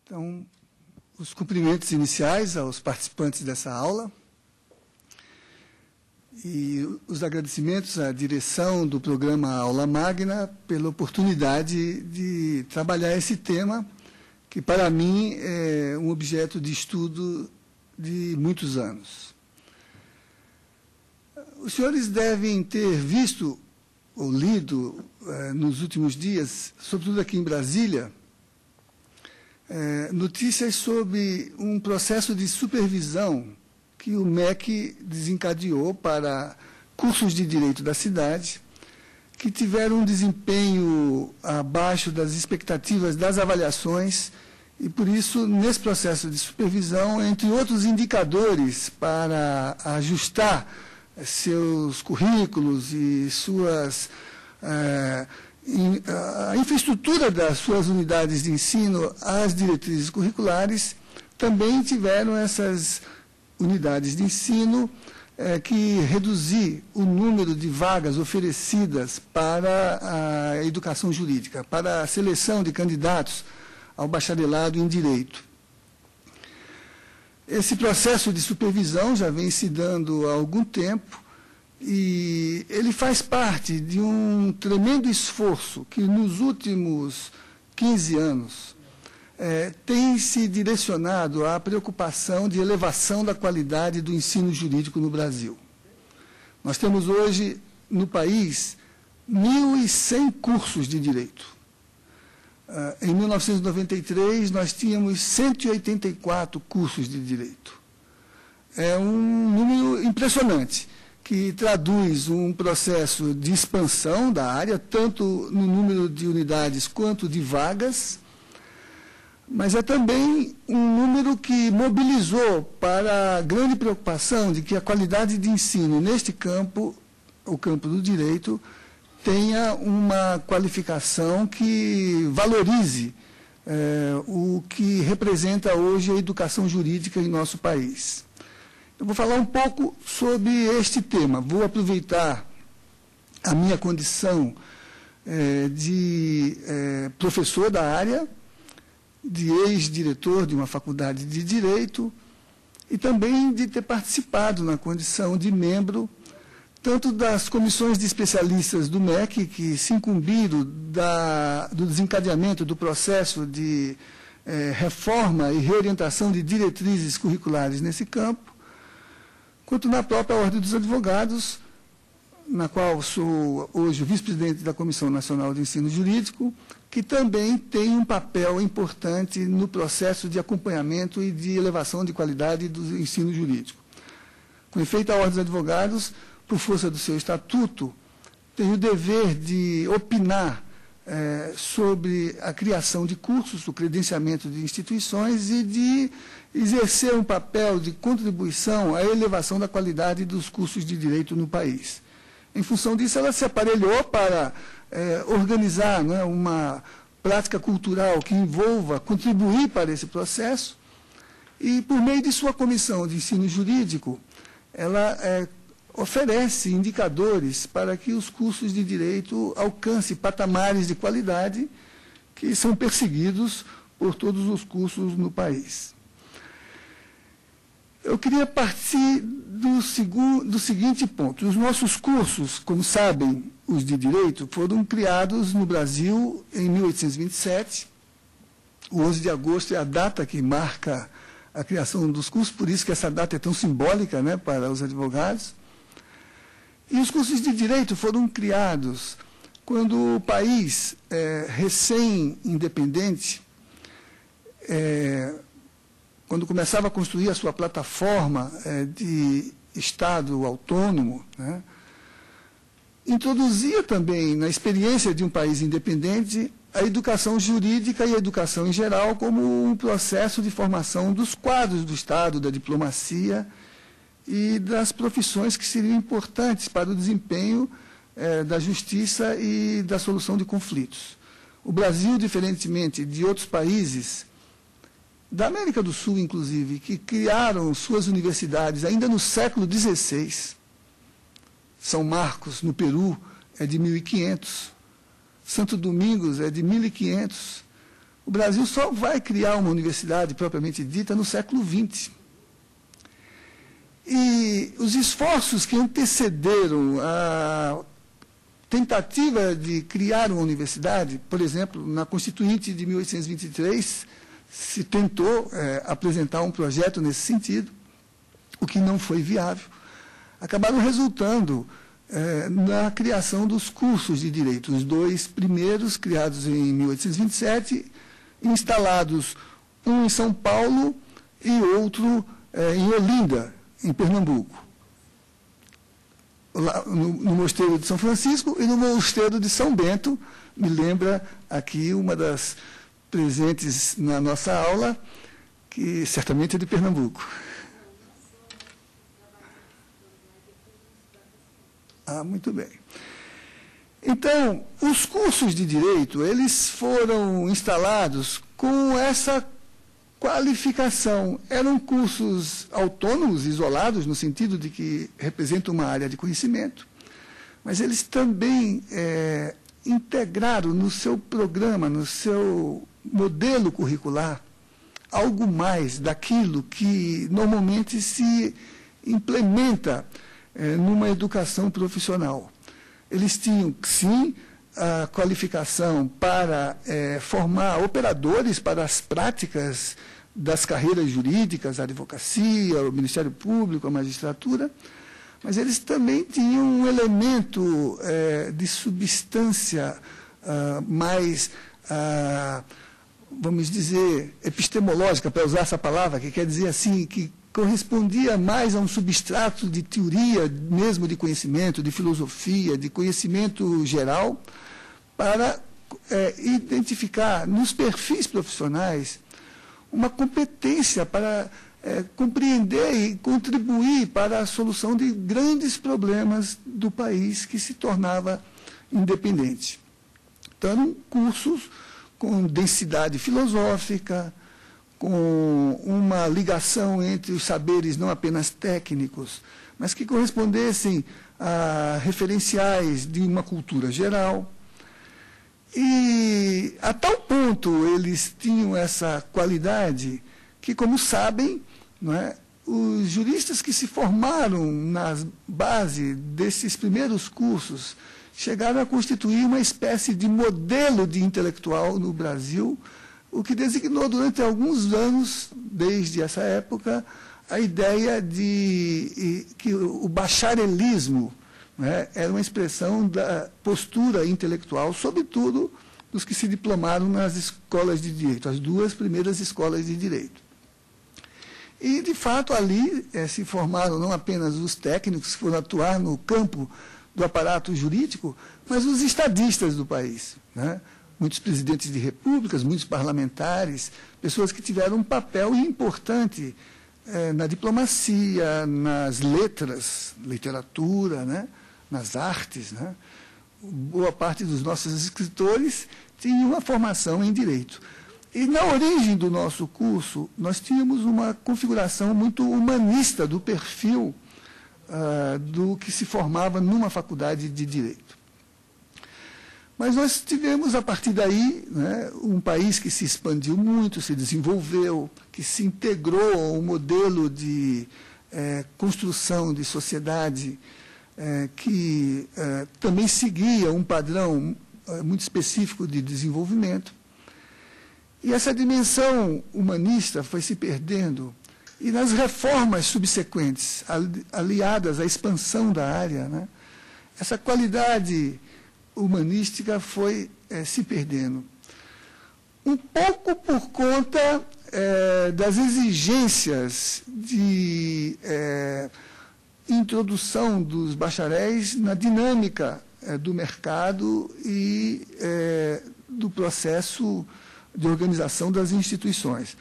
Então, os cumprimentos iniciais aos participantes dessa aula e os agradecimentos à direção do programa Aula Magna pela oportunidade de trabalhar esse tema, que para mim é um objeto de estudo de muitos anos. Os senhores devem ter visto ou lido nos últimos dias, sobretudo aqui em Brasília, notícias sobre um processo de supervisão que o MEC desencadeou para cursos de direito da cidade, que tiveram um desempenho abaixo das expectativas das avaliações, e, por isso, nesse processo de supervisão, entre outros indicadores para ajustar seus currículos e a infraestrutura das suas unidades de ensino às diretrizes curriculares, também tiveram essas unidades de ensino que reduzir o número de vagas oferecidas para a educação jurídica, para a seleção de candidatos ao bacharelado em Direito. Esse processo de supervisão já vem se dando há algum tempo e ele faz parte de um tremendo esforço que, nos últimos 15 anos, tem se direcionado à preocupação de elevação da qualidade do ensino jurídico no Brasil. Nós temos hoje, no país, 1.100 cursos de direito. Em 1993, nós tínhamos 184 cursos de direito. É um número impressionante, que traduz um processo de expansão da área, tanto no número de unidades quanto de vagas, mas é também um número que mobilizou para a grande preocupação de que a qualidade de ensino neste campo, o campo do direito, tenha uma qualificação que valorize o que representa hoje a educação jurídica em nosso país. Eu vou falar um pouco sobre este tema. Vou aproveitar a minha condição de professor da área, de ex-diretor de uma faculdade de Direito e também de ter participado na condição de membro tanto das comissões de especialistas do MEC, que se incumbiram do desencadeamento do processo de reforma e reorientação de diretrizes curriculares nesse campo, quanto na própria Ordem dos Advogados, na qual sou hoje o vice-presidente da Comissão Nacional de Ensino Jurídico, que também tem um papel importante no processo de acompanhamento e de elevação de qualidade do ensino jurídico. Com efeito, a Ordem dos Advogados, por força do seu estatuto, tem o dever de opinar sobre a criação de cursos, o credenciamento de instituições e de exercer um papel de contribuição à elevação da qualidade dos cursos de direito no país. Em função disso, ela se aparelhou para organizar uma prática cultural que envolva contribuir para esse processo e, por meio de sua comissão de ensino jurídico, ela oferece indicadores para que os cursos de direito alcancem patamares de qualidade que são perseguidos por todos os cursos no país. Eu queria partir do seguinte ponto. Os nossos cursos, como sabem, os de direito, foram criados no Brasil em 1827. O 11 de agosto é a data que marca a criação dos cursos, por isso que essa data é tão simbólica, né, para os advogados. E os cursos de direito foram criados quando o país, recém-independente, quando começava a construir a sua plataforma de Estado autônomo, né, introduzia também, na experiência de um país independente, a educação jurídica e a educação em geral como um processo de formação dos quadros do Estado, da diplomacia e das profissões que seriam importantes para o desempenho da justiça e da solução de conflitos. O Brasil, diferentemente de outros países, da América do Sul, inclusive, que criaram suas universidades ainda no século XVI, São Marcos, no Peru, é de 1500, Santo Domingos é de 1500, O Brasil só vai criar uma universidade propriamente dita no século XX. E os esforços que antecederam a tentativa de criar uma universidade, por exemplo, na Constituinte de 1823, se tentou apresentar um projeto nesse sentido, o que não foi viável, acabaram resultando na criação dos cursos de direito. Os dois primeiros, criados em 1827, instalados um em São Paulo e outro em Olinda, em Pernambuco. Lá, no Mosteiro de São Francisco e no Mosteiro de São Bento, me lembra aqui uma das presentes na nossa aula, que certamente é de Pernambuco. Ah, muito bem. Então, os cursos de direito, eles foram instalados com essa qualificação. Eram cursos autônomos, isolados, no sentido de que representam uma área de conhecimento, mas eles também integraram no seu programa, no seu modelo curricular, algo mais daquilo que normalmente se implementa numa educação profissional. Eles tinham, sim, a qualificação para formar operadores para as práticas das carreiras jurídicas, a advocacia, o Ministério Público, a magistratura, mas eles também tinham um elemento de substância mais, vamos dizer, epistemológica, para usar essa palavra, que quer dizer assim, que correspondia mais a um substrato de teoria, mesmo de conhecimento, de filosofia, de conhecimento geral, para identificar nos perfis profissionais uma competência para compreender e contribuir para a solução de grandes problemas do país que se tornava independente. Então, eram cursos com densidade filosófica, com uma ligação entre os saberes não apenas técnicos, mas que correspondessem a referenciais de uma cultura geral. E a tal ponto eles tinham essa qualidade que, como sabem, não é, os juristas que se formaram na base desses primeiros cursos chegaram a constituir uma espécie de modelo de intelectual no Brasil, o que designou durante alguns anos, desde essa época, a ideia de que o bacharelismo, né, era uma expressão da postura intelectual, sobretudo dos que se diplomaram nas escolas de direito, as duas primeiras escolas de direito. E, de fato, ali se formaram não apenas os técnicos que foram atuar no campo do aparato jurídico, mas os estadistas do país, né? Muitos presidentes de repúblicas, muitos parlamentares, pessoas que tiveram um papel importante na diplomacia, nas letras, literatura, né? Nas artes, né? Boa parte dos nossos escritores tinha uma formação em direito. E na origem do nosso curso, nós tínhamos uma configuração muito humanista do perfil do que se formava numa faculdade de direito. Mas nós tivemos, a partir daí, né, um país que se expandiu muito, se desenvolveu, que se integrou a um modelo de construção de sociedade que também seguia um padrão muito específico de desenvolvimento. E essa dimensão humanista foi se perdendo. E nas reformas subsequentes, aliadas à expansão da área, né, essa qualidade humanística foi se perdendo. Um pouco por conta das exigências de introdução dos bacharéis na dinâmica do mercado e do processo de organização das instituições.